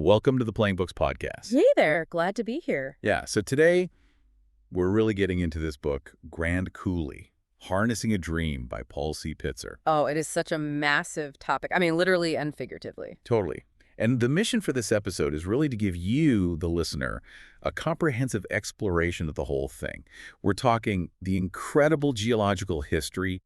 Welcome to the Playing Books podcast. Hey there, glad to be here. Yeah, so today we're really getting into this book, Grand Coulee, Harnessing a Dream by Paul C. Pitzer. Oh, it is such a massive topic. I mean, literally and figuratively. Totally. And the mission for this episode is really to give you, the listener, a comprehensive exploration of the whole thing. We're talking the incredible geological history,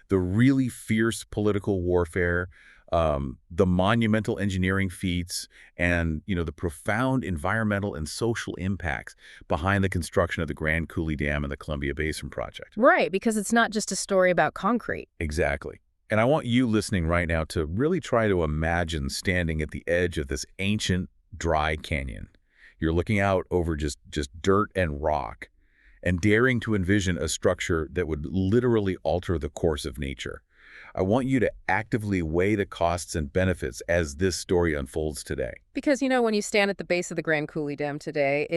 the really fierce political warfare, the monumental engineering feats, and, the profound environmental and social impacts behind the construction of the Grand Coulee Dam and the Columbia Basin Project. Right, because it's not just a story about concrete. Exactly. And I want you listening right now to really try to imagine standing at the edge of this ancient, dry canyon. You're looking out over just dirt and rock and daring to envision a structure that would literally alter the course of nature. I want you to actively weigh the costs and benefits as this story unfolds today. Because, when you stand at the base of the Grand Coulee Dam today,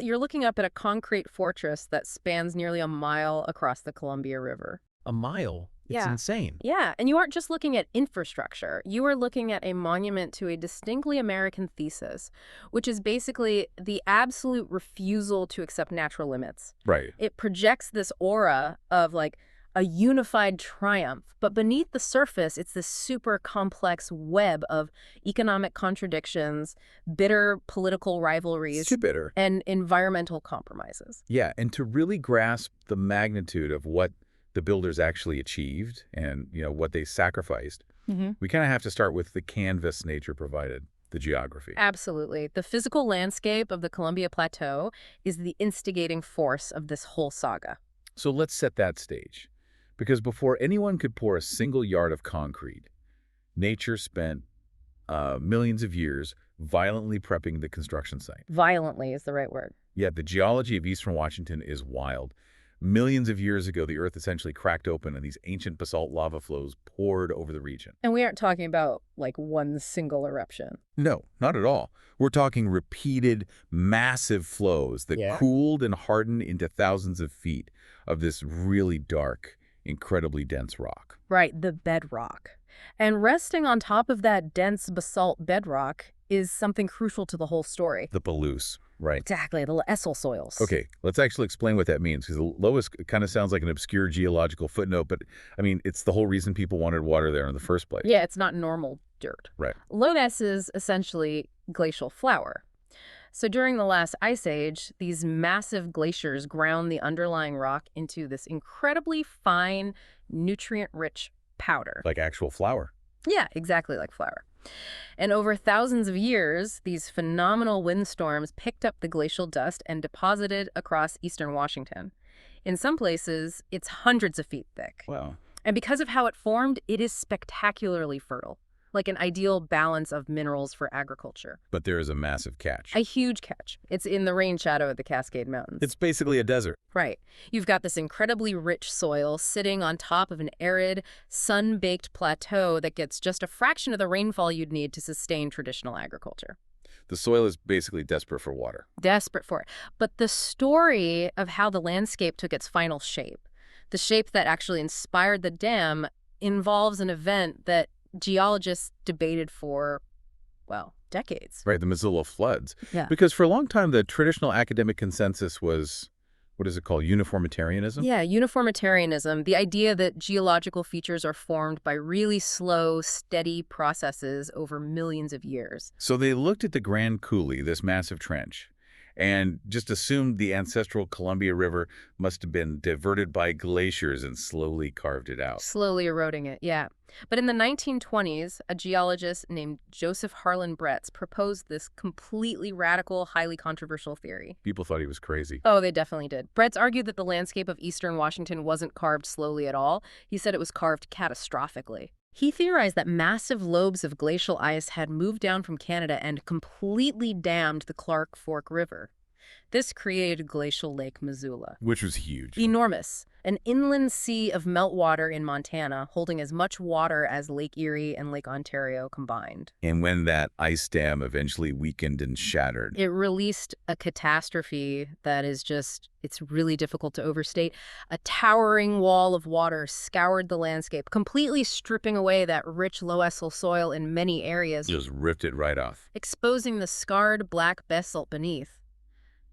you're looking up at a concrete fortress that spans nearly a mile across the Columbia River. A mile? It's Yeah. insane. Yeah, and you aren't just looking at infrastructure. You are looking at a monument to a distinctly American thesis, which is basically the absolute refusal to accept natural limits. Right. It projects this aura of, a unified triumph, but beneath the surface, it's this super complex web of economic contradictions, bitter political rivalries, It's too bitter. and environmental compromises. Yeah, and to really grasp the magnitude of what the builders actually achieved and, what they sacrificed, we kind of have to start with the canvas nature provided, the geography. Absolutely. The physical landscape of the Columbia Plateau is the instigating force of this whole saga. So let's set that stage. Because before anyone could pour a single yard of concrete, nature spent millions of years violently prepping the construction site. Violently is the right word. Yet the geology of eastern Washington is wild. Millions of years ago, the earth essentially cracked open and these ancient basalt lava flows poured over the region. And we aren't talking about, one single eruption. No, not at all. We're talking repeated, massive flows that Yeah. cooled and hardened into thousands of feet of this really dark, incredibly dense rock. Right, the bedrock. And resting on top of that dense basalt bedrock is something crucial to the whole story. The Palouse, right? Exactly, the Essel soils. Okay, let's actually explain what that means, because the Loess kind of sounds like an obscure geological footnote, but, it's the whole reason people wanted water there in the first place. Yeah, it's not normal dirt. Right. Loess is essentially glacial flour. So during the last ice age, these massive glaciers ground the underlying rock into this incredibly fine, nutrient-rich powder. Like actual flour. Yeah, exactly like flour. And over thousands of years, these phenomenal windstorms picked up the glacial dust and deposited across eastern Washington. In some places, it's hundreds of feet thick. Wow. And because of how it formed, it is spectacularly fertile, like an ideal balance of minerals for agriculture. But there is a massive catch. A huge catch. It's in the rain shadow of the Cascade Mountains. It's basically a desert. Right. You've got this incredibly rich soil sitting on top of an arid, sun-baked plateau that gets just a fraction of the rainfall you'd need to sustain traditional agriculture. The soil is basically desperate for water. Desperate for it. But the story of how the landscape took its final shape, the shape that actually inspired the dam, involves an event that geologists debated for, decades. Right, the Missoula floods. Yeah. Because for a long time, the traditional academic consensus was, what is it called, uniformitarianism? Yeah, uniformitarianism, the idea that geological features are formed by really slow, steady processes over millions of years. So they looked at the Grand Coulee, this massive trench, and just assumed the ancestral Columbia River must have been diverted by glaciers and slowly carved it out. Slowly eroding it, yeah. But in the 1920s, a geologist named Joseph Harlan Bretz proposed this completely radical, highly controversial theory. People thought he was crazy. Oh, they definitely did. Bretz argued that the landscape of eastern Washington wasn't carved slowly at all. He said it was carved catastrophically. He theorized that massive lobes of glacial ice had moved down from Canada and completely dammed the Clark Fork River. This created Glacial Lake Missoula. Which was huge. Enormous. An inland sea of meltwater in Montana, holding as much water as Lake Erie and Lake Ontario combined. And when that ice dam eventually weakened and shattered, It released a catastrophe that is just, it's really difficult to overstate. A towering wall of water scoured the landscape, completely stripping away that rich loessel soil in many areas, just ripped it right off. exposing the scarred black basalt beneath.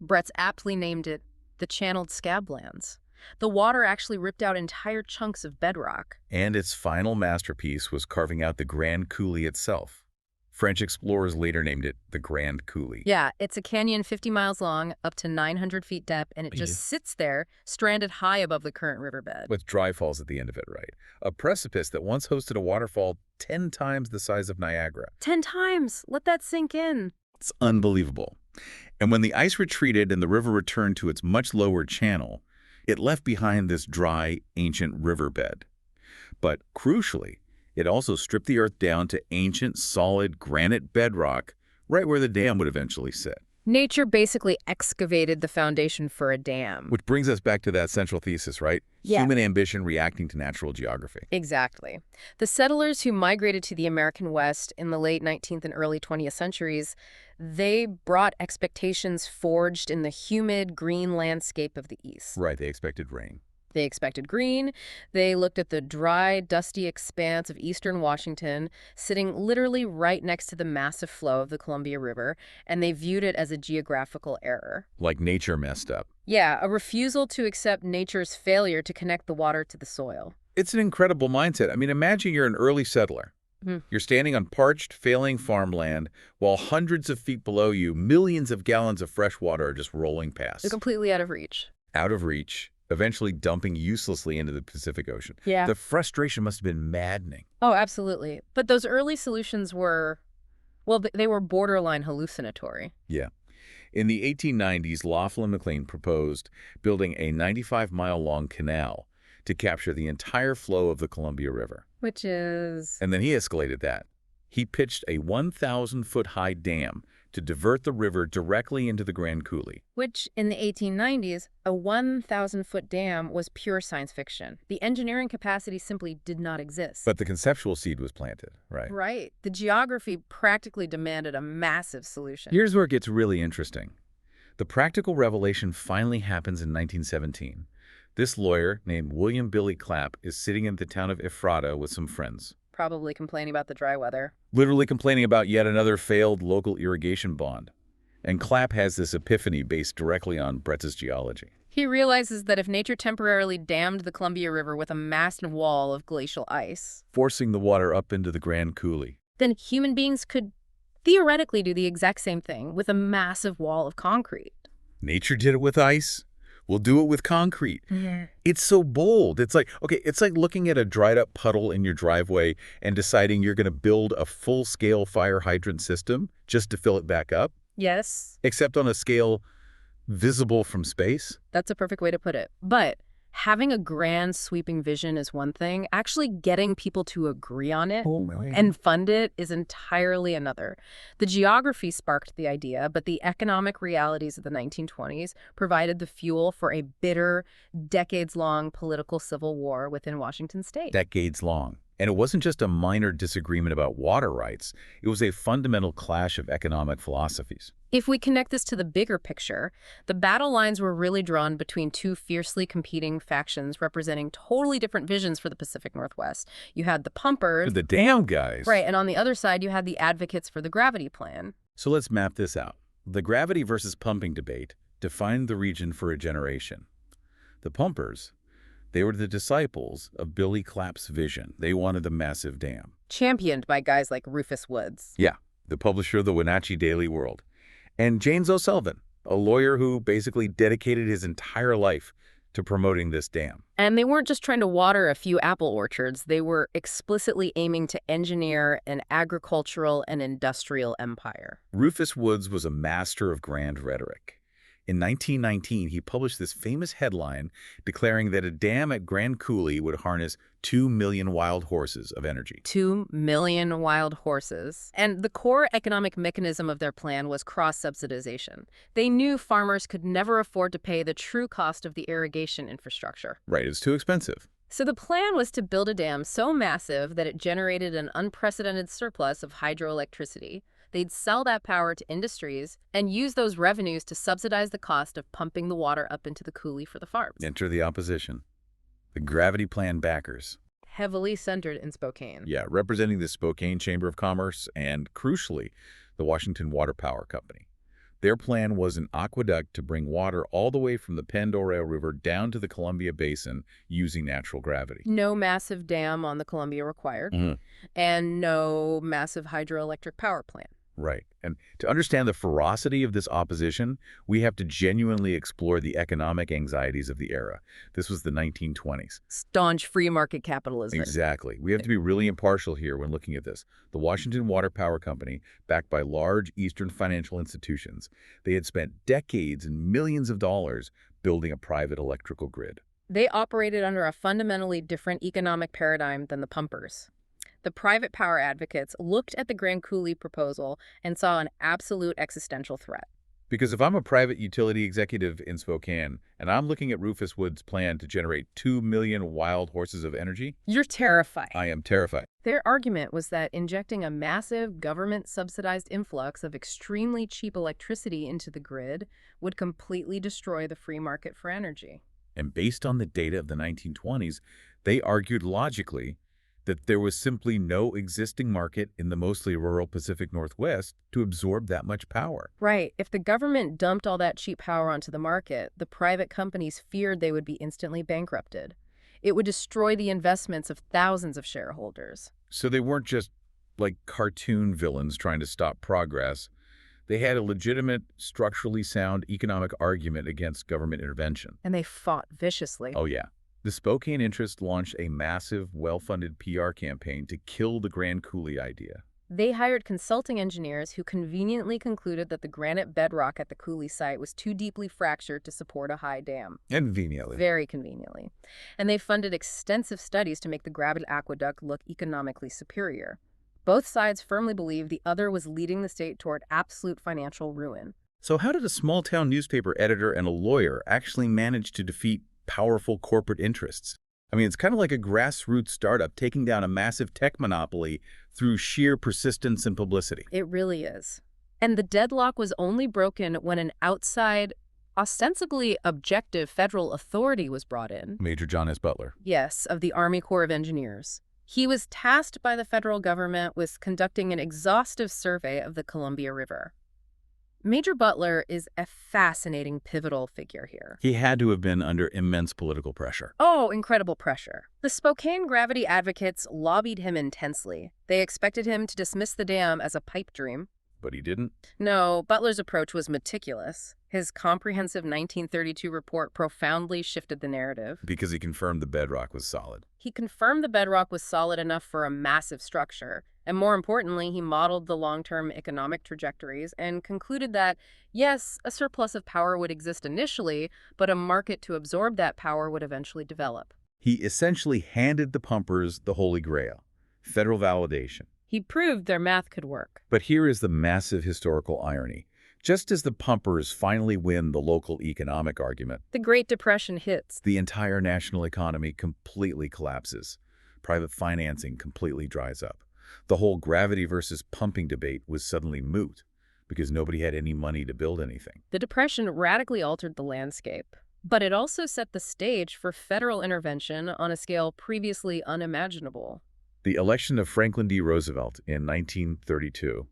Brett's aptly named it the channeled scablands. The water actually ripped out entire chunks of bedrock. And its final masterpiece was carving out the Grand Coulee itself. French explorers later named it the Grand Coulee. Yeah, it's a canyon 50 miles long, up to 900 feet depth, and it just sits there, stranded high above the current riverbed. With dry falls at the end of it, right? A precipice that once hosted a waterfall 10 times the size of Niagara. 10 times! Let that sink in. It's unbelievable. And when the ice retreated and the river returned to its much lower channel, it left behind this dry, ancient riverbed. But crucially, it also stripped the earth down to ancient, solid granite bedrock right where the dam would eventually sit. Nature basically excavated the foundation for a dam. Which brings us back to that central thesis, right? Yeah. Human ambition reacting to natural geography. Exactly. The settlers who migrated to the American West in the late 19th and early 20th centuries, they brought expectations forged in the humid, green landscape of the East. Right, they expected rain. They expected green. They looked at the dry, dusty expanse of eastern Washington, sitting literally right next to the massive flow of the Columbia River, and they viewed it as a geographical error. Like nature messed up. Yeah, a refusal to accept nature's failure to connect the water to the soil. It's an incredible mindset. I mean, imagine you're an early settler. You're standing on parched, failing farmland, while hundreds of feet below you, millions of gallons of fresh water are just rolling past. They're completely out of reach. Out of reach, eventually dumping uselessly into the Pacific Ocean. Yeah. The frustration must have been maddening. Oh, absolutely. But those early solutions were, well, they were borderline hallucinatory. Yeah. In the 1890s, Laughlin McLean proposed building a 95-mile-long canal to capture the entire flow of the Columbia River. Which is... And then he escalated that. He pitched a 1,000-foot-high dam to divert the river directly into the Grand Coulee. Which, in the 1890s, a 1,000-foot dam was pure science fiction. The engineering capacity simply did not exist. But the conceptual seed was planted, right? Right. The geography practically demanded a massive solution. Here's where it gets really interesting. The practical revelation finally happens in 1917. This lawyer, named William Billy Clapp, is sitting in the town of Ephrata with some friends. Probably complaining about the dry weather. Literally complaining about yet another failed local irrigation bond. And Clapp has this epiphany based directly on Brett's geology. He realizes that if nature temporarily dammed the Columbia River with a massive wall of glacial ice, forcing the water up into the Grand Coulee, then human beings could theoretically do the exact same thing with a massive wall of concrete. Nature did it with ice. We'll do it with concrete. It's so bold. It's like, okay, it's like looking at a dried up puddle in your driveway and deciding you're going to build a full-scale fire hydrant system just to fill it back up. Yes. Except on a scale visible from space. That's a perfect way to put it. But having a grand sweeping vision is one thing. Actually getting people to agree on it and fund it is entirely another. The geography sparked the idea, but the economic realities of the 1920s provided the fuel for a bitter, decades-long political civil war within Washington state. Decades long. And it wasn't just a minor disagreement about water rights. It was a fundamental clash of economic philosophies. If we connect this to the bigger picture, the battle lines were really drawn between two fiercely competing factions representing totally different visions for the Pacific Northwest. You had the pumpers. The dam guys. Right, and on the other side, you had the advocates for the gravity plan. So let's map this out. The gravity versus pumping debate defined the region for a generation. The pumpers, they were the disciples of Billy Clapp's vision. They wanted a massive dam. Championed by guys like Rufus Woods. Yeah, the publisher of the Wenatchee Daily World. And James O'Sullivan, a lawyer who basically dedicated his entire life to promoting this dam. And they weren't just trying to water a few apple orchards. They were explicitly aiming to engineer an agricultural and industrial empire. Rufus Woods was a master of grand rhetoric. In 1919, he published this famous headline declaring that a dam at Grand Coulee would harness 2 million wild horses of energy. 2 million wild horses. And the core economic mechanism of their plan was cross-subsidization. They knew farmers could never afford to pay the true cost of the irrigation infrastructure. Right, it's too expensive. So the plan was to build a dam so massive that it generated an unprecedented surplus of hydroelectricity. They'd sell that power to industries and use those revenues to subsidize the cost of pumping the water up into the coulee for the farms. Enter the opposition. The gravity plan backers. Heavily centered in Spokane. Yeah, representing the Spokane Chamber of Commerce and, crucially, the Washington Water Power Company. Their plan was an aqueduct to bring water all the way from the Pandora River down to the Columbia Basin using natural gravity. No massive dam on the Columbia required, and no massive hydroelectric power plant. Right. And to understand the ferocity of this opposition, we have to genuinely explore the economic anxieties of the era. This was the 1920s. Staunch free market capitalism. Exactly. We have to be really impartial here when looking at this. The Washington Water Power Company, backed by large Eastern financial institutions, they had spent decades and millions of dollars building a private electrical grid. They operated under a fundamentally different economic paradigm than the pumpers. The private power advocates looked at the Grand Coulee proposal and saw an absolute existential threat. Because if I'm a private utility executive in Spokane and I'm looking at Rufus Wood's plan to generate 2 million wild horses of energy, You're terrified. I am terrified. Their argument was that injecting a massive government-subsidized influx of extremely cheap electricity into the grid would completely destroy the free market for energy. And based on the data of the 1920s, they argued logically that there was simply no existing market in the mostly rural Pacific Northwest to absorb that much power. Right. If the government dumped all that cheap power onto the market, the private companies feared they would be instantly bankrupted. It would destroy the investments of thousands of shareholders. So they weren't just like cartoon villains trying to stop progress. They had a legitimate, structurally sound economic argument against government intervention. And they fought viciously. Oh, yeah. The Spokane interest launched a massive, well-funded PR campaign to kill the Grand Coulee idea. They hired consulting engineers who conveniently concluded that the granite bedrock at the Coulee site was too deeply fractured to support a high dam. Conveniently. Very conveniently. And they funded extensive studies to make the gravity aqueduct look economically superior. Both sides firmly believed the other was leading the state toward absolute financial ruin. So how did a small-town newspaper editor and a lawyer actually manage to defeat powerful corporate interests? I mean, it's kind of like a grassroots startup taking down a massive tech monopoly through sheer persistence and publicity. It really is. And the deadlock was only broken when an outside, ostensibly objective federal authority was brought in. Major John S. Butler. Yes, of the Army Corps of Engineers. He was tasked by the federal government with conducting an exhaustive survey of the Columbia River. Major Butler is a fascinating, pivotal figure here. He had to have been under immense political pressure. Oh, incredible pressure. The Spokane gravity advocates lobbied him intensely. They expected him to dismiss the dam as a pipe dream. But he didn't. No, Butler's approach was meticulous. His comprehensive 1932 report profoundly shifted the narrative. Because he confirmed the bedrock was solid. He confirmed the bedrock was solid enough for a massive structure. And more importantly, he modeled the long-term economic trajectories and concluded that, yes, a surplus of power would exist initially, but a market to absorb that power would eventually develop. He essentially handed the pumpers the Holy Grail, federal validation. He proved their math could work. But here is the massive historical irony. Just as the pumpers finally win the local economic argument, The Great Depression hits. the entire national economy completely collapses. Private financing completely dries up. The whole gravity versus pumping debate was suddenly moot because nobody had any money to build anything. The Depression radically altered the landscape, but it also set the stage for federal intervention on a scale previously unimaginable. The election of Franklin D. Roosevelt in 1932,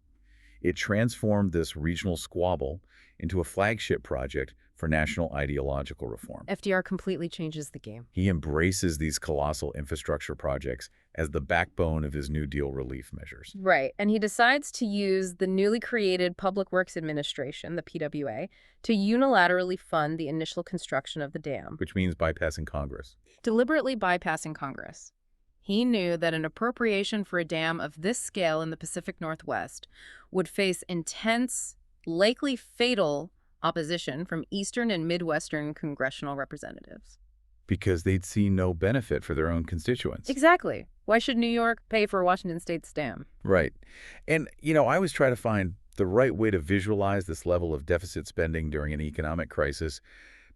it transformed this regional squabble into a flagship project for national ideological reform. FDR completely changes the game. He embraces these colossal infrastructure projects as the backbone of his New Deal relief measures. Right, and he decides to use the newly created Public Works Administration, the PWA, to unilaterally fund the initial construction of the dam, Which means bypassing Congress. deliberately bypassing Congress. He knew that an appropriation for a dam of this scale in the Pacific Northwest would face intense, likely fatal, opposition from Eastern and Midwestern congressional representatives. Because they'd see no benefit for their own constituents. Exactly. Why should New York pay for Washington State's dam? Right. And, I always try to find the right way to visualize this level of deficit spending during an economic crisis.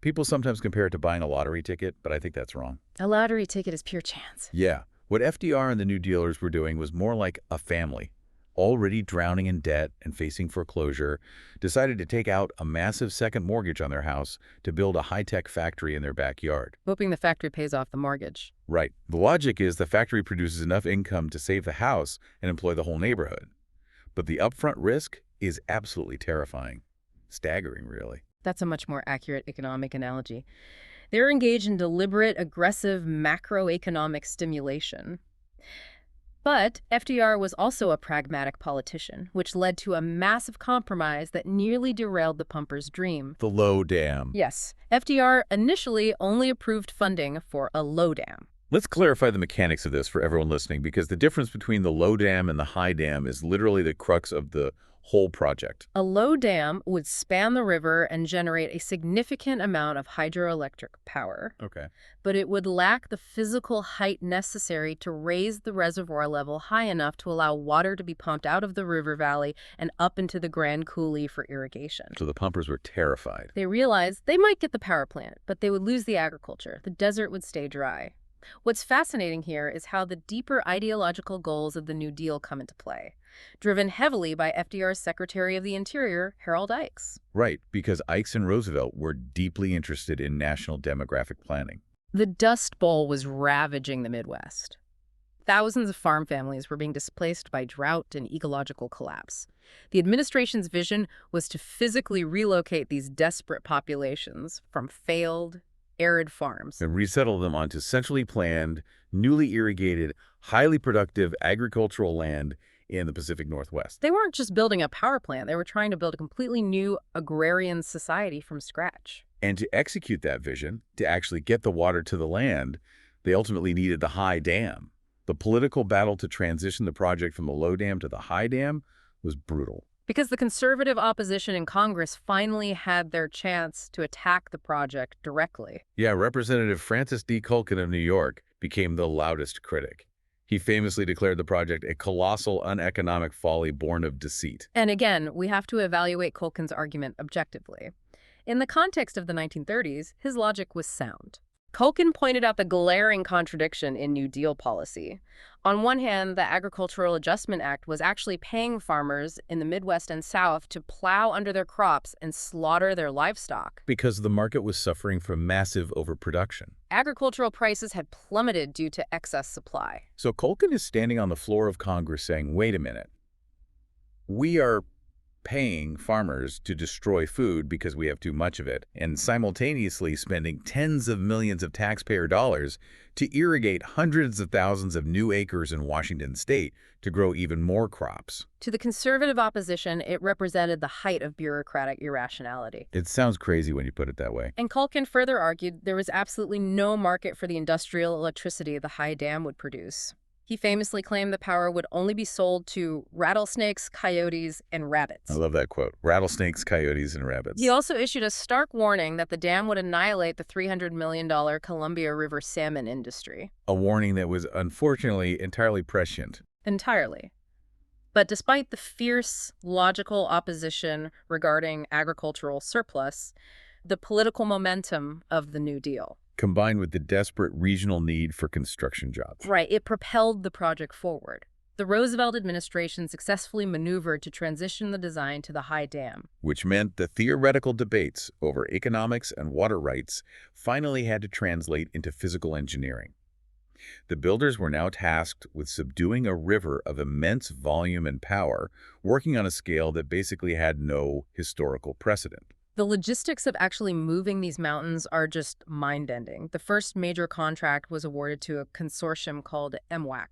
People sometimes compare it to buying a lottery ticket, but I think that's wrong. A lottery ticket is pure chance. Yeah. What FDR and the New Dealers were doing was more like a family, already drowning in debt and facing foreclosure, decided to take out a massive second mortgage on their house to build a high-tech factory in their backyard. Hoping the factory pays off the mortgage. Right. The logic is the factory produces enough income to save the house and employ the whole neighborhood. But the upfront risk is absolutely terrifying. Staggering, really. That's a much more accurate economic analogy. They're engaged in deliberate, aggressive macroeconomic stimulation. But FDR was also a pragmatic politician, which led to a massive compromise that nearly derailed the pumpers' dream. The low dam. Yes, FDR initially only approved funding for a low dam. Let's clarify the mechanics of this for everyone listening, because the difference between the low dam and the high dam is literally the crux of the whole project. A low dam would span the river and generate a significant amount of hydroelectric power. Okay. But it would lack the physical height necessary to raise the reservoir level high enough to allow water to be pumped out of the river valley and up into the Grand Coulee for irrigation. So the pumpers were terrified. They realized they might get the power plant, but they would lose the agriculture. The desert would stay dry. What's fascinating here is how the deeper ideological goals of the New Deal come into play, driven heavily by FDR's Secretary of the Interior, Harold Ikes. Right, because Ikes and Roosevelt were deeply interested in national demographic planning. The Dust Bowl was ravaging the Midwest. Thousands of farm families were being displaced by drought and ecological collapse. The administration's vision was to physically relocate these desperate populations from failed, arid farms and resettle them onto centrally planned, newly irrigated, highly productive agricultural land in the Pacific Northwest. They weren't just building a power plant. They were trying to build a completely new agrarian society from scratch. And to execute that vision, to actually get the water to the land, they ultimately needed the high dam. The political battle to transition the project from the low dam to the high dam was brutal. Because the conservative opposition in Congress finally had their chance to attack the project directly. Yeah, Representative Francis D. Culkin of New York became the loudest critic. He famously declared the project a colossal, uneconomic folly born of deceit. And again, we have to evaluate Culkin's argument objectively. In the context of the 1930s, his logic was sound. Culkin pointed out the glaring contradiction in New Deal policy. On one hand, the Agricultural Adjustment Act was actually paying farmers in the Midwest and South to plow under their crops and slaughter their livestock. Because the market was suffering from massive overproduction. Agricultural prices had plummeted due to excess supply. So Culkin is standing on the floor of Congress saying, wait a minute, we are paying farmers to destroy food because we have too much of it, and simultaneously spending tens of millions of taxpayer dollars to irrigate hundreds of thousands of new acres in Washington state to grow even more crops. To the conservative opposition, it represented the height of bureaucratic irrationality. It sounds crazy when you put it that way. And Culkin further argued there was absolutely no market for the industrial electricity the high dam would produce. He famously claimed the power would only be sold to rattlesnakes, coyotes, and rabbits. I love that quote. Rattlesnakes, coyotes, and rabbits. He also issued a stark warning that the dam would annihilate the $300 million Columbia River salmon industry. A warning that was unfortunately entirely prescient. Entirely. But despite the fierce, logical opposition regarding agricultural surplus, the political momentum of the New Deal, combined with the desperate regional need for construction jobs. right, it propelled the project forward. The Roosevelt administration successfully maneuvered to transition the design to the high dam, which meant the theoretical debates over economics and water rights finally had to translate into physical engineering. The builders were now tasked with subduing a river of immense volume and power, working on a scale that basically had no historical precedent. The logistics of actually moving these mountains are just mind-bending. The first major contract was awarded to a consortium called MWAC.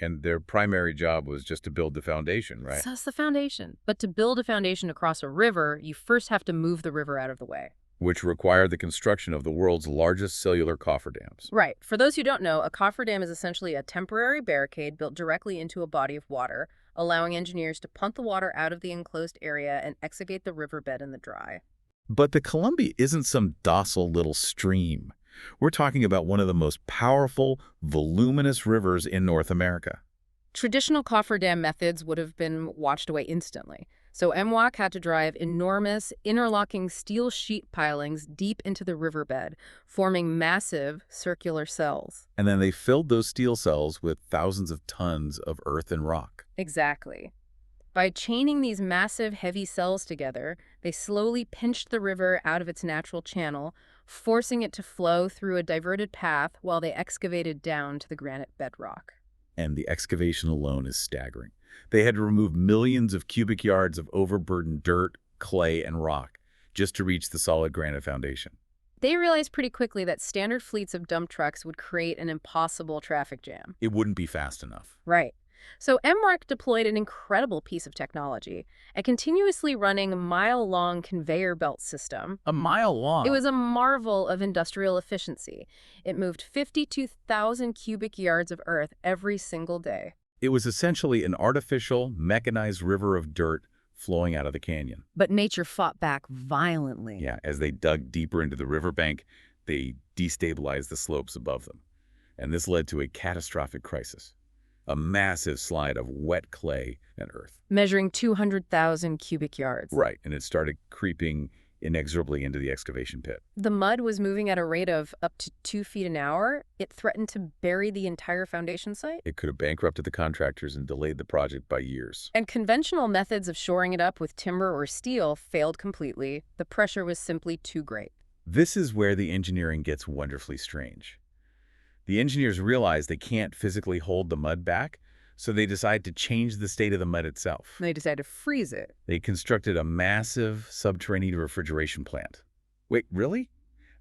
And their primary job was just to build the foundation, right? So that's the foundation. But to build a foundation across a river, you first have to move the river out of the way. Which required the construction of the world's largest cellular cofferdams. Right. For those who don't know, a cofferdam is essentially a temporary barricade built directly into a body of water, allowing engineers to pump the water out of the enclosed area and excavate the riverbed in the dry. But the Columbia isn't some docile little stream. We're talking about one of the most powerful, voluminous rivers in North America. Traditional cofferdam methods would have been washed away instantly. So MWAC had to drive enormous, interlocking steel sheet pilings deep into the riverbed, forming massive circular cells. And then they filled those steel cells with thousands of tons of earth and rock. Exactly. By chaining these massive, heavy cells together, they slowly pinched the river out of its natural channel, forcing it to flow through a diverted path while they excavated down to the granite bedrock. And the excavation alone is staggering. They had to remove millions of cubic yards of overburdened dirt, clay, and rock just to reach the solid granite foundation. They realized pretty quickly that standard fleets of dump trucks would create an impossible traffic jam. It wouldn't be fast enough. Right. So MRAC deployed an incredible piece of technology, a continuously running mile-long conveyor belt system. A mile long? It was a marvel of industrial efficiency. It moved 52,000 cubic yards of earth every single day. It was essentially an artificial, mechanized river of dirt flowing out of the canyon. But nature fought back violently. Yeah, as they dug deeper into the riverbank, they destabilized the slopes above them. And this led to a catastrophic crisis. A massive slide of wet clay and earth. Measuring 200,000 cubic yards. Right, and it started creeping inexorably into the excavation pit. The mud was moving at a rate of up to 2 feet an hour. It threatened to bury the entire foundation site. It could have bankrupted the contractors and delayed the project by years. And conventional methods of shoring it up with timber or steel failed completely. The pressure was simply too great. This is where the engineering gets wonderfully strange. The engineers realize they can't physically hold the mud back, so they decide to change the state of the mud itself. They decided to freeze it. They constructed a massive subterranean refrigeration plant. Wait, really?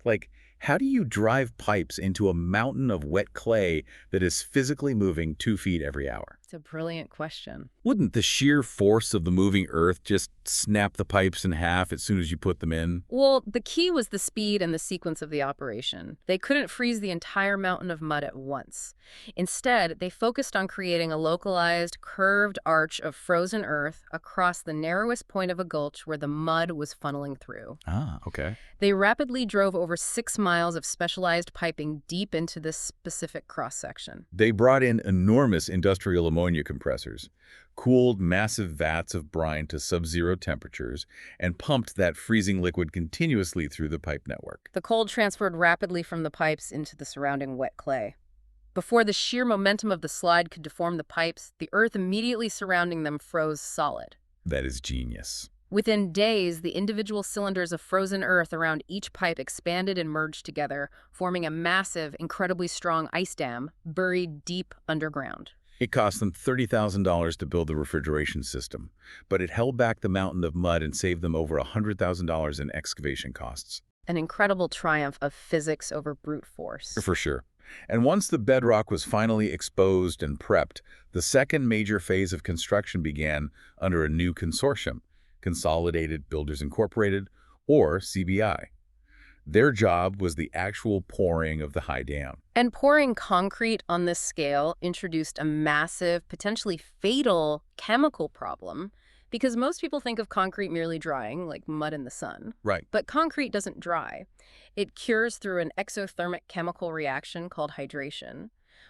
Like, how do you drive pipes into a mountain of wet clay that is physically moving 2 feet every hour? It's a brilliant question. Wouldn't the sheer force of the moving earth just snap the pipes in half as soon as you put them in? Well, the key was the speed and the sequence of the operation. They couldn't freeze the entire mountain of mud at once. Instead, they focused on creating a localized, curved arch of frozen earth across the narrowest point of a gulch where the mud was funneling through. Ah, okay. They rapidly drove over 6 miles of specialized piping deep into this specific cross-section. They brought in enormous industrial ammonia compressors, cooled massive vats of brine to sub-zero temperatures, and pumped that freezing liquid continuously through the pipe network. The cold transferred rapidly from the pipes into the surrounding wet clay. Before the sheer momentum of the slide could deform the pipes, the earth immediately surrounding them froze solid. That is genius. Within days, the individual cylinders of frozen earth around each pipe expanded and merged together, forming a massive, incredibly strong ice dam buried deep underground. It cost them $30,000 to build the refrigeration system, but it held back the mountain of mud and saved them over $100,000 in excavation costs. An incredible triumph of physics over brute force. For sure. And once the bedrock was finally exposed and prepped, the second major phase of construction began under a new consortium, Consolidated Builders Incorporated, or CBI. Their job was the actual pouring of the high dam. And pouring concrete on this scale introduced a massive, potentially fatal chemical problem, because most people think of concrete merely drying, like mud in the sun. Right. But concrete doesn't dry. It cures through an exothermic chemical reaction called hydration.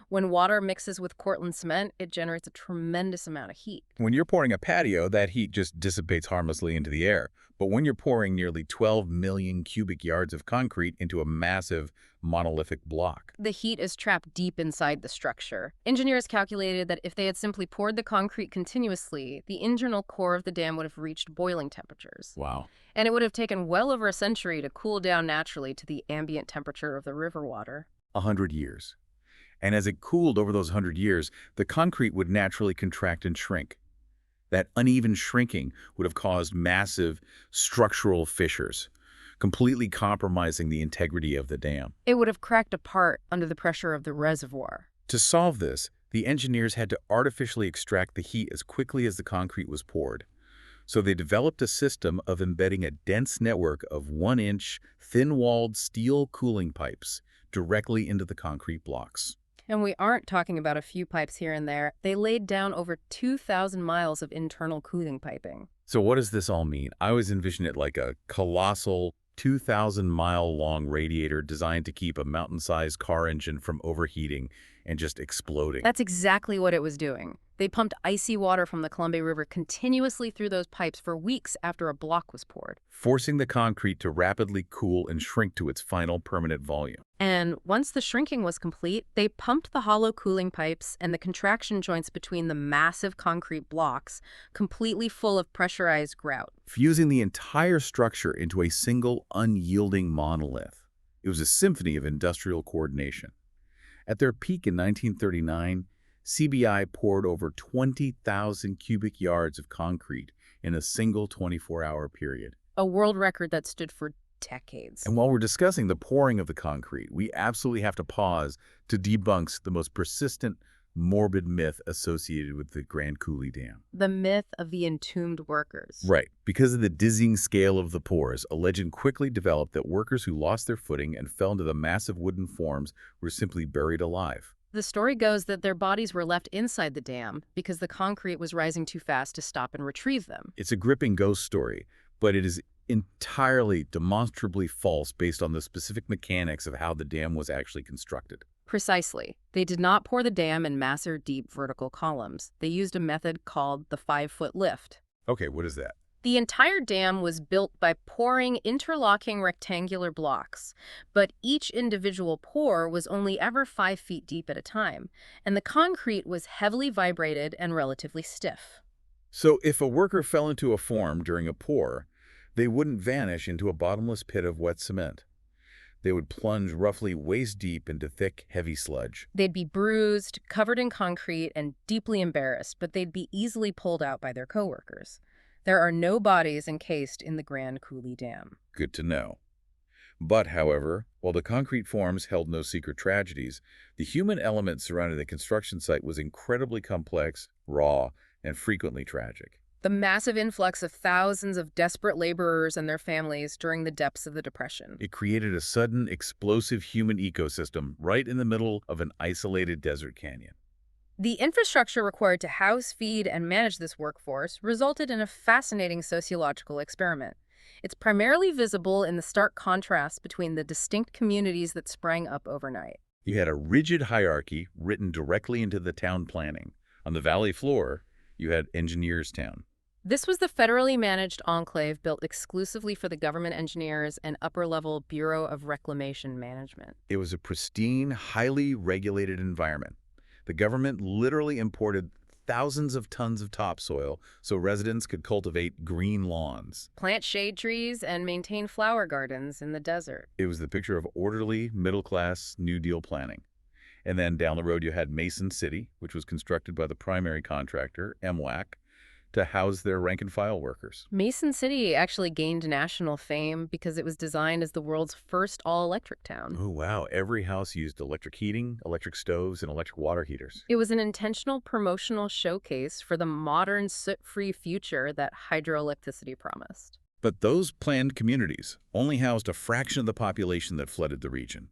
When water mixes with Cortland cement, it generates a tremendous amount of heat. When you're pouring a patio, that heat just dissipates harmlessly into the air. But when you're pouring nearly 12 million cubic yards of concrete into a massive monolithic block, the heat is trapped deep inside the structure. Engineers calculated that if they had simply poured the concrete continuously, the internal core of the dam would have reached boiling temperatures. wow, And it would have taken well over a century to cool down naturally to the ambient temperature of the river water. 100 years. And as it cooled over those 100 years, the concrete would naturally contract and shrink. That uneven shrinking would have caused massive structural fissures, completely compromising the integrity of the dam. It would have cracked apart under the pressure of the reservoir. To solve this, the engineers had to artificially extract the heat as quickly as the concrete was poured. So they developed a system of embedding a dense network of 1-inch, thin-walled steel cooling pipes directly into the concrete blocks. And we aren't talking about a few pipes here and there. They laid down over 2,000 miles of internal cooling piping. So what does this all mean? I always envision it like a colossal 2,000-mile-long radiator designed to keep a mountain-sized car engine from overheating and just exploding. That's exactly what it was doing. They pumped icy water from the Columbia River continuously through those pipes for weeks after a block was poured. Forcing the concrete to rapidly cool and shrink to its final permanent volume. And once the shrinking was complete, they pumped the hollow cooling pipes and the contraction joints between the massive concrete blocks completely full of pressurized grout, Fusing the entire structure into a single, unyielding monolith. It was a symphony of industrial coordination. At their peak in 1939, CBI poured over 20,000 cubic yards of concrete in a single 24-hour period. a world record that stood for decades. And while we're discussing the pouring of the concrete, we absolutely have to pause to debunk the most persistent, morbid myth associated with the Grand Coulee Dam. The myth of the entombed workers. Right. Because of the dizzying scale of the pours, a legend quickly developed that workers who lost their footing and fell into the massive wooden forms were simply buried alive. The story goes that their bodies were left inside the dam because the concrete was rising too fast to stop and retrieve them. It's a gripping ghost story, but it is entirely demonstrably false based on the specific mechanics of how the dam was actually constructed. Precisely. They did not pour the dam in massive, deep vertical columns. They used a method called the 5-foot lift. Okay, what is that? The entire dam was built by pouring interlocking rectangular blocks, but each individual pour was only ever 5 feet deep at a time, and the concrete was heavily vibrated and relatively stiff. So if a worker fell into a form during a pour, they wouldn't vanish into a bottomless pit of wet cement. They would plunge roughly waist deep into thick, heavy sludge. They'd be bruised, covered in concrete, and deeply embarrassed, but they'd be easily pulled out by their coworkers. There are no bodies encased in the Grand Coulee Dam. Good to know. But, however, while the concrete forms held no secret tragedies, the human element surrounding the construction site was incredibly complex, raw, and frequently tragic. The massive influx of thousands of desperate laborers and their families during the depths of the Depression. It created a sudden, explosive human ecosystem right in the middle of an isolated desert canyon. The infrastructure required to house, feed, and manage this workforce resulted in a fascinating sociological experiment. It's primarily visible in the stark contrast between the distinct communities that sprang up overnight. You had a rigid hierarchy written directly into the town planning. On the valley floor, you had Engineers Town. This was the federally managed enclave built exclusively for the government engineers and upper-level Bureau of Reclamation management. It was a pristine, highly regulated environment. The government literally imported thousands of tons of topsoil so residents could cultivate green lawns. Plant shade trees and maintain flower gardens in the desert. It was the picture of orderly, middle-class, New Deal planning. And then down the road you had Mason City, which was constructed by the primary contractor, MWAC, to house their rank-and-file workers. Mason City actually gained national fame because it was designed as the world's first all-electric town. Oh, wow. Every house used electric heating, electric stoves, and electric water heaters. It was an intentional promotional showcase for the modern soot-free future that hydroelectricity promised. But those planned communities only housed a fraction of the population that flooded the region.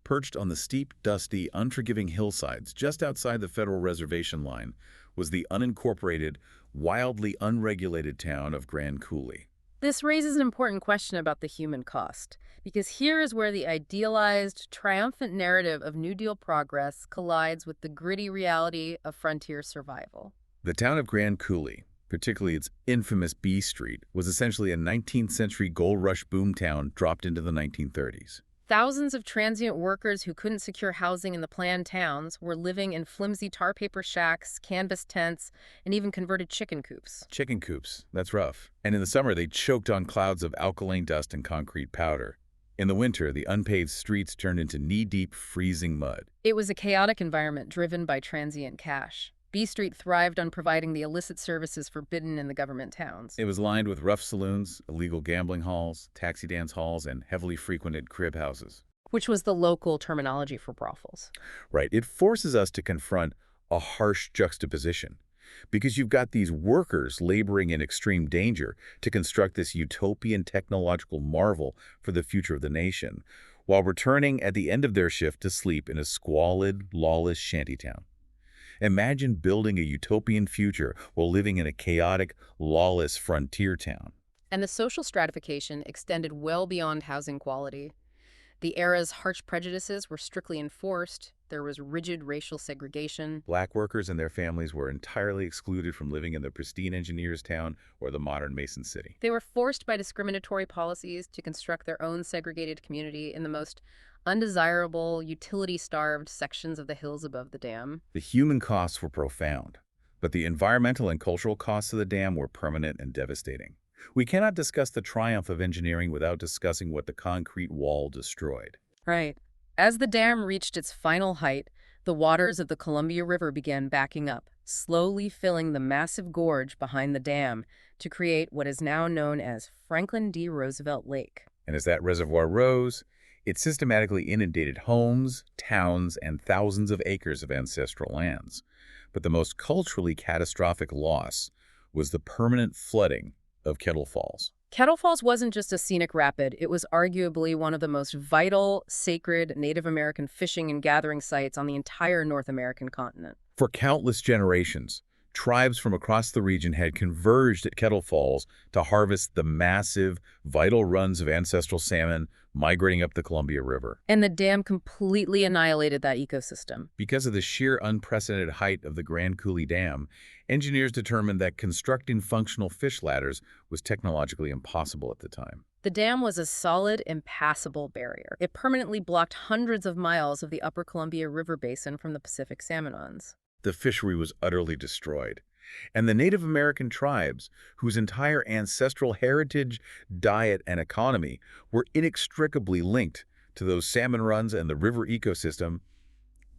Perched on the steep, dusty, unforgiving hillsides just outside the federal reservation line was the unincorporated, wildly unregulated town of Grand Coulee. This raises an important question about the human cost, because here is where the idealized, triumphant narrative of New Deal progress collides with the gritty reality of frontier survival. The town of Grand Coulee, particularly its infamous B Street, was essentially a 19th century gold rush boomtown dropped into the 1930s. Thousands of transient workers who couldn't secure housing in the planned towns were living in flimsy tar paper shacks, canvas tents, and even converted chicken coops. Chicken coops, that's rough. And in the summer, they choked on clouds of alkaline dust and concrete powder. In the winter, the unpaved streets turned into knee-deep, freezing mud. It was a chaotic environment driven by transient cash. B Street thrived on providing the illicit services forbidden in the government towns. It was lined with rough saloons, illegal gambling halls, taxi dance halls, and heavily frequented crib houses. Which was the local terminology for brothels. Right. It forces us to confront a harsh juxtaposition. Because you've got these workers laboring in extreme danger to construct this utopian technological marvel for the future of the nation, while returning at the end of their shift to sleep in a squalid, lawless shantytown. Imagine building a utopian future while living in a chaotic, lawless frontier town. And the social stratification extended well beyond housing quality. The era's harsh prejudices were strictly enforced. There was rigid racial segregation. Black workers and their families were entirely excluded from living in the pristine engineers town or the modern Mason City. They were forced by discriminatory policies to construct their own segregated community in the most undesirable, utility-starved sections of the hills above the dam. The human costs were profound, but the environmental and cultural costs of the dam were permanent and devastating. We cannot discuss the triumph of engineering without discussing what the concrete wall destroyed. Right. As the dam reached its final height, the waters of the Columbia River began backing up, slowly filling the massive gorge behind the dam to create what is now known as Franklin D. Roosevelt Lake. And as that reservoir rose, it systematically inundated homes, towns, and thousands of acres of ancestral lands. But the most culturally catastrophic loss was the permanent flooding of Kettle Falls. Kettle Falls wasn't just a scenic rapid, it was arguably one of the most vital, sacred Native American fishing and gathering sites on the entire North American continent. For countless generations, tribes from across the region had converged at Kettle Falls to harvest the massive, vital runs of ancestral salmon migrating up the Columbia River. And the dam completely annihilated that ecosystem. Because of the sheer unprecedented height of the Grand Coulee Dam, engineers determined that constructing functional fish ladders was technologically impossible at the time. The dam was a solid, impassable barrier. It permanently blocked hundreds of miles of the upper Columbia River basin from the Pacific salmon runs. The fishery was utterly destroyed, and the Native American tribes, whose entire ancestral heritage, diet, and economy were inextricably linked to those salmon runs and the river ecosystem,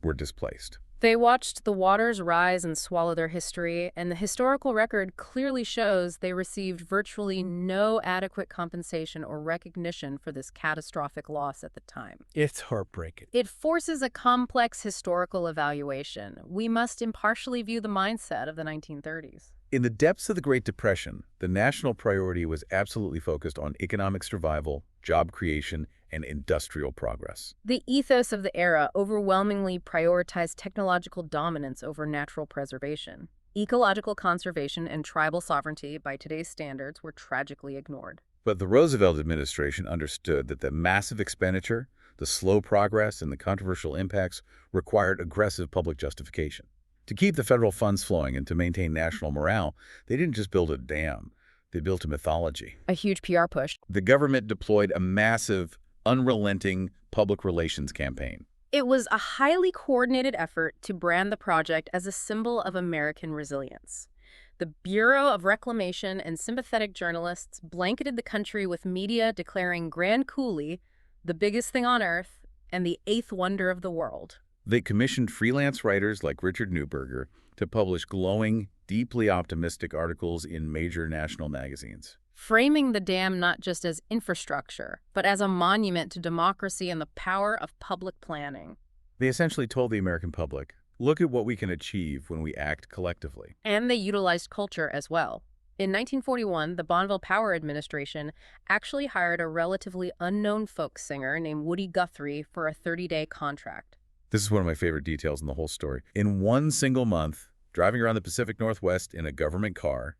were displaced. They watched the waters rise and swallow their history, and the historical record clearly shows they received virtually no adequate compensation or recognition for this catastrophic loss at the time. It's heartbreaking. It forces a complex historical evaluation. We must impartially view the mindset of the 1930s. In the depths of the Great Depression, the national priority was absolutely focused on economic survival, job creation, and industrial progress. The ethos of the era overwhelmingly prioritized technological dominance over natural preservation. Ecological conservation and tribal sovereignty, by today's standards, were tragically ignored. But the Roosevelt administration understood that the massive expenditure, the slow progress, and the controversial impacts required aggressive public justification. To keep the federal funds flowing and to maintain national morale, they didn't just build a dam, they built a mythology. A huge PR push. The government deployed a massive, unrelenting public relations campaign. It was a highly coordinated effort to brand the project as a symbol of American resilience. The Bureau of Reclamation and sympathetic journalists blanketed the country with media declaring Grand Coulee the biggest thing on Earth and the eighth wonder of the world. They commissioned freelance writers like Richard Neuberger to publish glowing, deeply optimistic articles in major national magazines, framing the dam not just as infrastructure, but as a monument to democracy and the power of public planning. They essentially told the American public, look at what we can achieve when we act collectively. And they utilized culture as well. In 1941, the Bonneville Power Administration actually hired a relatively unknown folk singer named Woody Guthrie for a 30-day contract. This is one of my favorite details in the whole story. In one single month, driving around the Pacific Northwest in a government car,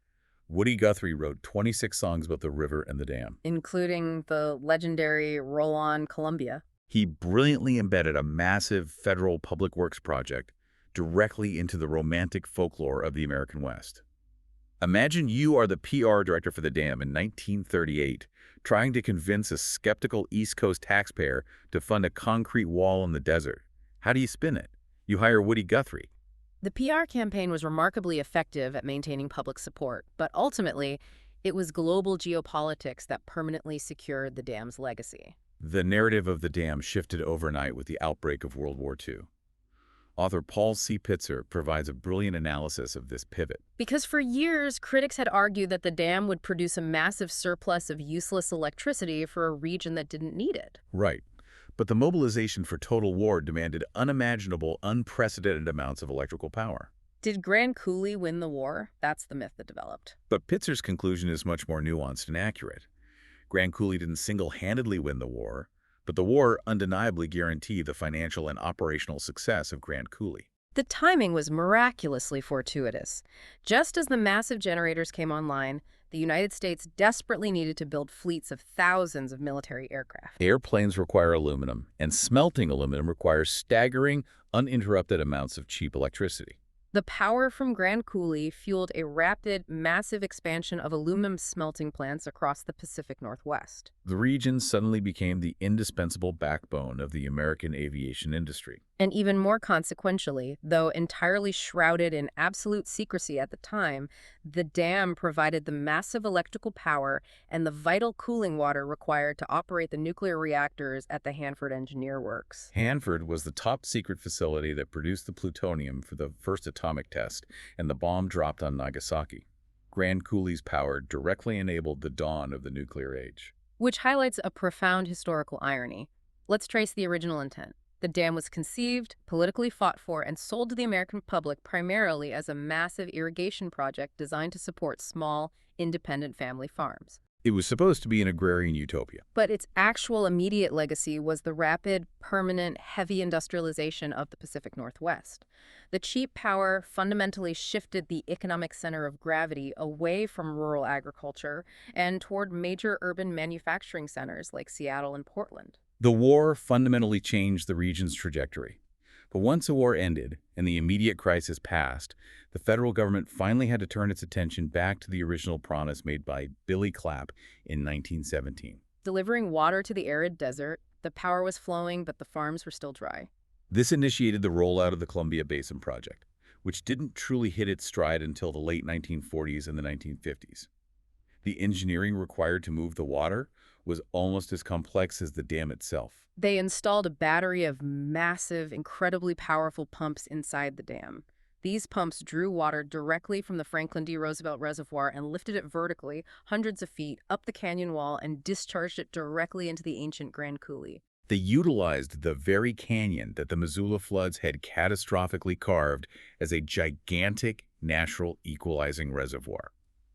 Woody Guthrie wrote 26 songs about the river and the dam, including the legendary Roll On Columbia. He brilliantly embedded a massive federal public works project directly into the romantic folklore of the American West. Imagine you are the PR director for the dam in 1938, trying to convince a skeptical East Coast taxpayer to fund a concrete wall in the desert. How do you spin it? You hire Woody Guthrie. The PR campaign was remarkably effective at maintaining public support, but ultimately, it was global geopolitics that permanently secured the dam's legacy. The narrative of the dam shifted overnight with the outbreak of World War II. Author Paul C. Pitzer provides a brilliant analysis of this pivot. Because for years, critics had argued that the dam would produce a massive surplus of useless electricity for a region that didn't need it. Right. But the mobilization for total war demanded unimaginable, unprecedented amounts of electrical power. Did Grand Coulee win the war? That's the myth that developed. But Pitzer's conclusion is much more nuanced and accurate. Grand Coulee didn't single-handedly win the war, But the war undeniably guaranteed the financial and operational success of Grand Coulee. The timing was miraculously fortuitous. Just as the massive generators came online, the United States desperately needed to build fleets of thousands of military aircraft. Airplanes require aluminum, and smelting aluminum requires staggering, uninterrupted amounts of cheap electricity. The power from Grand Coulee fueled a rapid, massive expansion of aluminum smelting plants across the Pacific Northwest. The region suddenly became the indispensable backbone of the American aviation industry. And even more consequentially, though entirely shrouded in absolute secrecy at the time, the dam provided the massive electrical power and the vital cooling water required to operate the nuclear reactors at the Hanford Engineer Works. Hanford was the top-secret facility that produced the plutonium for the first atomic test, and the bomb dropped on Nagasaki. Grand Coulee's power directly enabled the dawn of the nuclear age. Which highlights a profound historical irony. Let's trace the original intent. The dam was conceived, politically fought for, and sold to the American public primarily as a massive irrigation project designed to support small, independent family farms. It was supposed to be an agrarian utopia. But its actual immediate legacy was the rapid, permanent, heavy industrialization of the Pacific Northwest. The cheap power fundamentally shifted the economic center of gravity away from rural agriculture and toward major urban manufacturing centers like Seattle and Portland. The war fundamentally changed the region's trajectory. But once the war ended and the immediate crisis passed, the federal government finally had to turn its attention back to the original promise made by Billy Clapp in 1917. Delivering water to the arid desert, the power was flowing, but the farms were still dry. This initiated the rollout of the Columbia Basin Project, which didn't truly hit its stride until the late 1940s and the 1950s. The engineering required to move the water was almost as complex as the dam itself. They installed a battery of massive, incredibly powerful pumps inside the dam. These pumps drew water directly from the Franklin D. Roosevelt Reservoir and lifted it vertically, hundreds of feet, up the canyon wall and discharged it directly into the ancient Grand Coulee. They utilized the very canyon that the Missoula floods had catastrophically carved as a gigantic natural equalizing reservoir.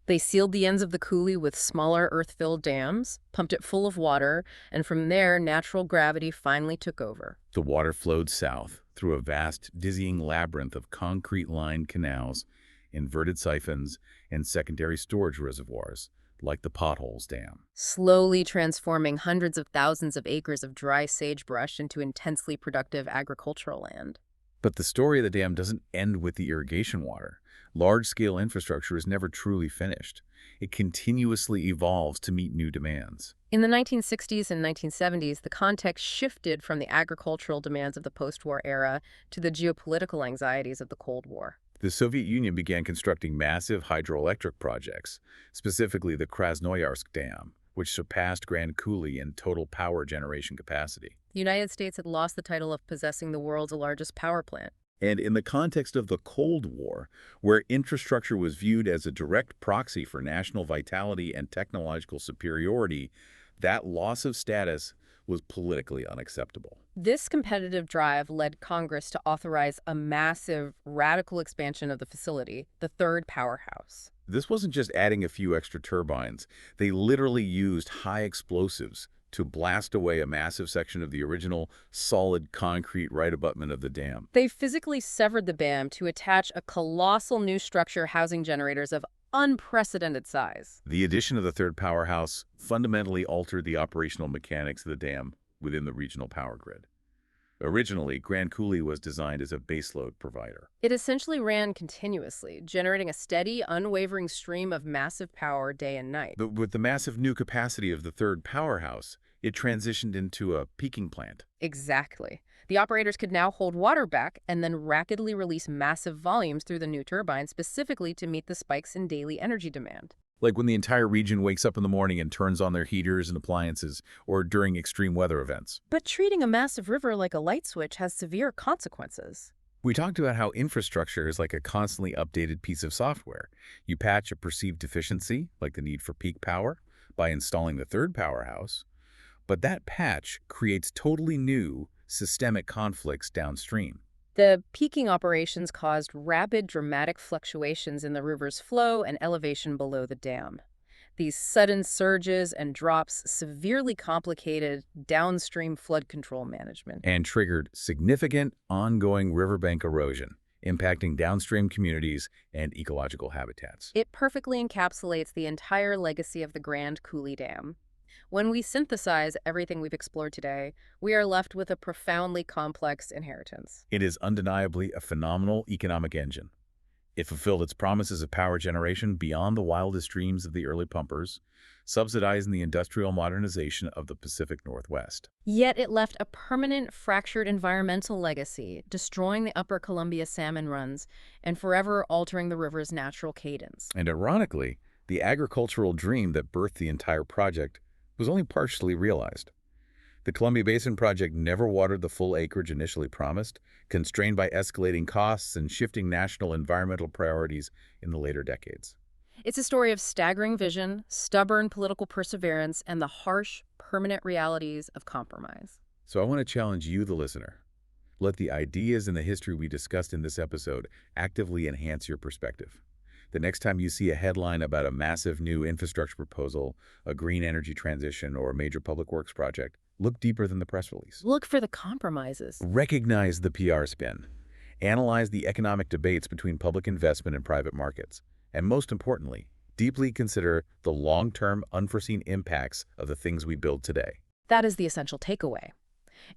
They sealed the ends of the coulee with smaller earth-filled dams, pumped it full of water, and from there, natural gravity finally took over. The water flowed south through a vast, dizzying labyrinth of concrete-lined canals, inverted siphons, and secondary storage reservoirs, like the Potholes Dam. Slowly transforming hundreds of thousands of acres of dry sagebrush into intensely productive agricultural land. But the story of the dam doesn't end with the irrigation water. Large-scale infrastructure is never truly finished. It continuously evolves to meet new demands. In the 1960s and 1970s, the context shifted from the agricultural demands of the post-war era to the geopolitical anxieties of the Cold War. The Soviet Union began constructing massive hydroelectric projects, specifically the Krasnoyarsk Dam, which surpassed Grand Coulee in total power generation capacity. The United States had lost the title of possessing the world's largest power plant. And in the context of the Cold War, where infrastructure was viewed as a direct proxy for national vitality and technological superiority, that loss of status was politically unacceptable. This competitive drive led Congress to authorize a massive, radical expansion of the facility, the third powerhouse. This wasn't just adding a few extra turbines. They literally used high explosives to blast away a massive section of the original solid concrete right abutment of the dam. They physically severed the dam to attach a colossal new structure housing generators of unprecedented size. The addition of the third powerhouse fundamentally altered the operational mechanics of the dam within the regional power grid. Originally, Grand Coulee was designed as a baseload provider. It essentially ran continuously, generating a steady, unwavering stream of massive power day and night. But with the massive new capacity of the third powerhouse, it transitioned into a peaking plant. Exactly. The operators could now hold water back and then rapidly release massive volumes through the new turbine specifically to meet the spikes in daily energy demand. Like when the entire region wakes up in the morning and turns on their heaters and appliances, or during extreme weather events. But treating a massive river like a light switch has severe consequences. We talked about how infrastructure is like a constantly updated piece of software. You patch a perceived deficiency, like the need for peak power, by installing the third powerhouse. But that patch creates totally new, systemic conflicts downstream. The peaking operations caused rapid, dramatic fluctuations in the river's flow and elevation below the dam. These sudden surges and drops severely complicated downstream flood control management. And triggered significant ongoing riverbank erosion, impacting downstream communities and ecological habitats. It perfectly encapsulates the entire legacy of the Grand Coulee Dam. When we synthesize everything we've explored today, we are left with a profoundly complex inheritance. It is undeniably a phenomenal economic engine. It fulfilled its promises of power generation beyond the wildest dreams of the early pumpers, subsidizing the industrial modernization of the Pacific Northwest. Yet it left a permanent fractured environmental legacy, destroying the upper Columbia salmon runs and forever altering the river's natural cadence. And ironically, the agricultural dream that birthed the entire project was only partially realized. The Columbia Basin Project never watered the full acreage initially promised, constrained by escalating costs and shifting national environmental priorities in the later decades. It's a story of staggering vision, stubborn political perseverance, and the harsh, permanent realities of compromise. So I want to challenge you, the listener. Let the ideas and the history we discussed in this episode actively enhance your perspective. The next time you see a headline about a massive new infrastructure proposal, a green energy transition, or a major public works project, look deeper than the press release. Look for the compromises. Recognize the PR spin. Analyze the economic debates between public investment and private markets. And most importantly, deeply consider the long-term unforeseen impacts of the things we build today. That is the essential takeaway.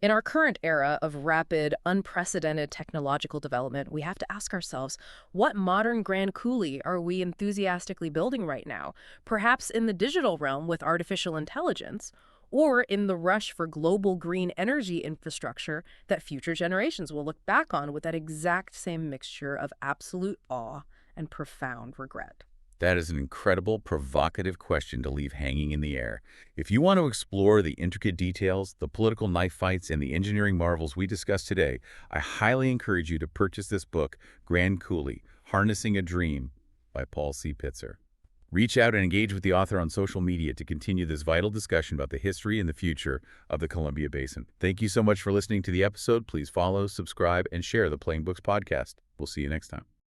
In our current era of rapid, unprecedented technological development, we have to ask ourselves, what modern Grand Coulee are we enthusiastically building right now? Perhaps in the digital realm with artificial intelligence, or in the rush for global green energy infrastructure that future generations will look back on with that exact same mixture of absolute awe and profound regret. That is an incredible, provocative question to leave hanging in the air. If you want to explore the intricate details, the political knife fights, and the engineering marvels we discussed today, I highly encourage you to purchase this book, Grand Coulee, Harnessing a Dream by Paul C. Pitzer. Reach out and engage with the author on social media to continue this vital discussion about the history and the future of the Columbia Basin. Thank you so much for listening to the episode. Please follow, subscribe, and share the Playing Books podcast. We'll see you next time.